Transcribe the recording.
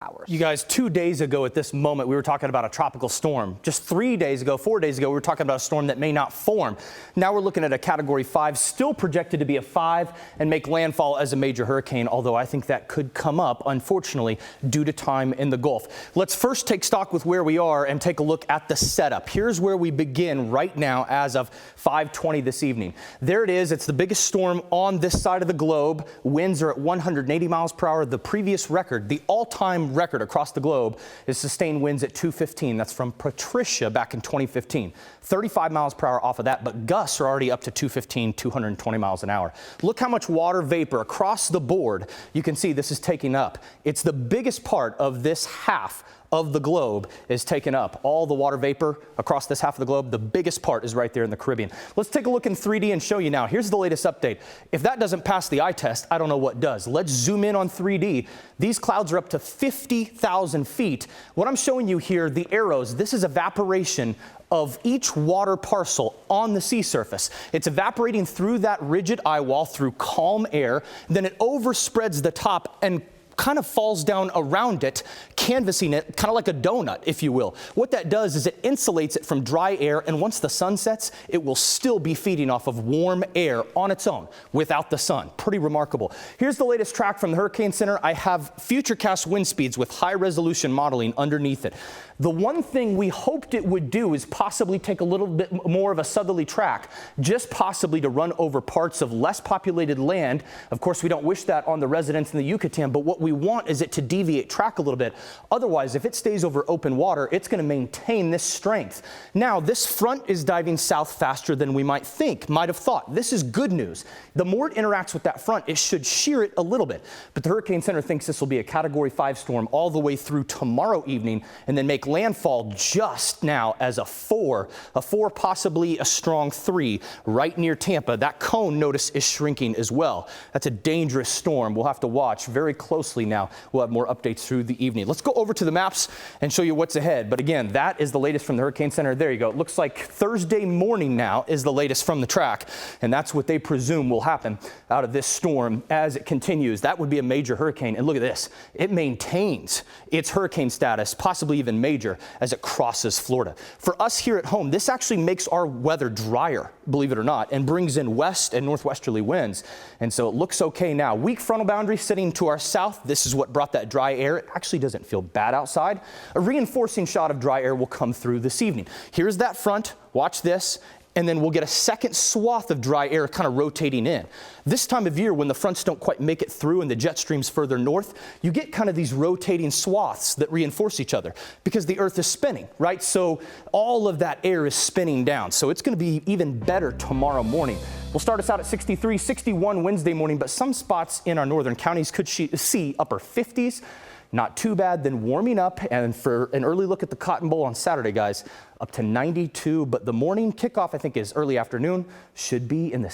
hours. You guys, 2 days ago at this moment, we were talking about a tropical storm. Just 3 days ago, 4 days ago, we were talking about a storm that may not form. Now we're looking at a Category 5, still projected to be a 5 and make landfall as a major hurricane, although I think that could come up, unfortunately, due to time in the Gulf. Let's first take stock with where we are and take a look at the setup. Here's where we begin right now as of 5:20 this evening. There it is. It's the biggest storm on this side of the globe. Winds are at 180 miles per hour. The previous record, the all-time record across the globe, is sustained winds at 215. That's from Patricia back in 2015. 35 miles per hour off of that, but gusts are already up to 215, 220 miles an hour. Look how much water vapor across the board. You can see this is taking up. It's the biggest part of this half of the globe is taken up. All the water vapor across this half of the globe, the biggest part is right there in the Caribbean. Let's take a look in 3D and show you now. Here's the latest update. If that doesn't pass the eye test, I don't know what does. Let's zoom in on 3D. These clouds are up to 50,000 feet. What I'm showing you here, the arrows, this is evaporation of each water parcel on the sea surface. It's evaporating through that rigid eye wall through calm air. Then it overspreads the top and kind of falls down around it, canvassing it, kind of like a donut, if you will. What that does is it insulates it from dry air, and once the sun sets, it will still be feeding off of warm air on its own without the sun. Pretty remarkable. Here's the latest track from the Hurricane Center. I have futurecast wind speeds with high-resolution modeling underneath it. The one thing we hoped it would do is possibly take a little bit more of a southerly track, just possibly to run over parts of less populated land. Of course, we don't wish that on the residents in the Yucatan, but what we want is it to deviate track a little bit. Otherwise, if it stays over open water, it's going to maintain this strength. Now, this front is diving south faster than we might have thought. This is good news. The more it interacts with that front, it should shear it a little bit. But the Hurricane Center thinks this will be a Category 5 storm all the way through tomorrow evening and then make landfall just now as a 4, possibly a strong 3 right near Tampa. That cone, notice, is shrinking as well. That's a dangerous storm. We'll have to watch very closely now. We'll have more updates through the evening. Let's go over to the maps and show you what's ahead. But again, that is the latest from the Hurricane Center. There you go. It looks like Thursday morning now is the latest from the track, and that's what they presume will happen out of this storm as it continues. That would be a major hurricane. And look at this. It maintains its hurricane status, possibly even major, as it crosses Florida. For us here at home, this actually makes our weather drier, believe it or not, and brings in west and northwesterly winds. And so it looks okay now. Weak frontal boundary sitting to our south. This is what brought that dry air. It actually doesn't feel bad outside. A reinforcing shot of dry air will come through this evening. Here's that front. Watch this. And then we'll get a second swath of dry air kind of rotating in. This time of year, when the fronts don't quite make it through and the jet streams further north, you get kind of these rotating swaths that reinforce each other because the earth is spinning, right? So all of that air is spinning down. So it's going to be even better tomorrow morning. We'll start us out at 63, 61 Wednesday morning, but some spots in our northern counties could see upper 50s. Not too bad. Then warming up, and for an early look at the Cotton Bowl on Saturday, guys, up to 92. But the morning kickoff, I think, is early afternoon, should be in the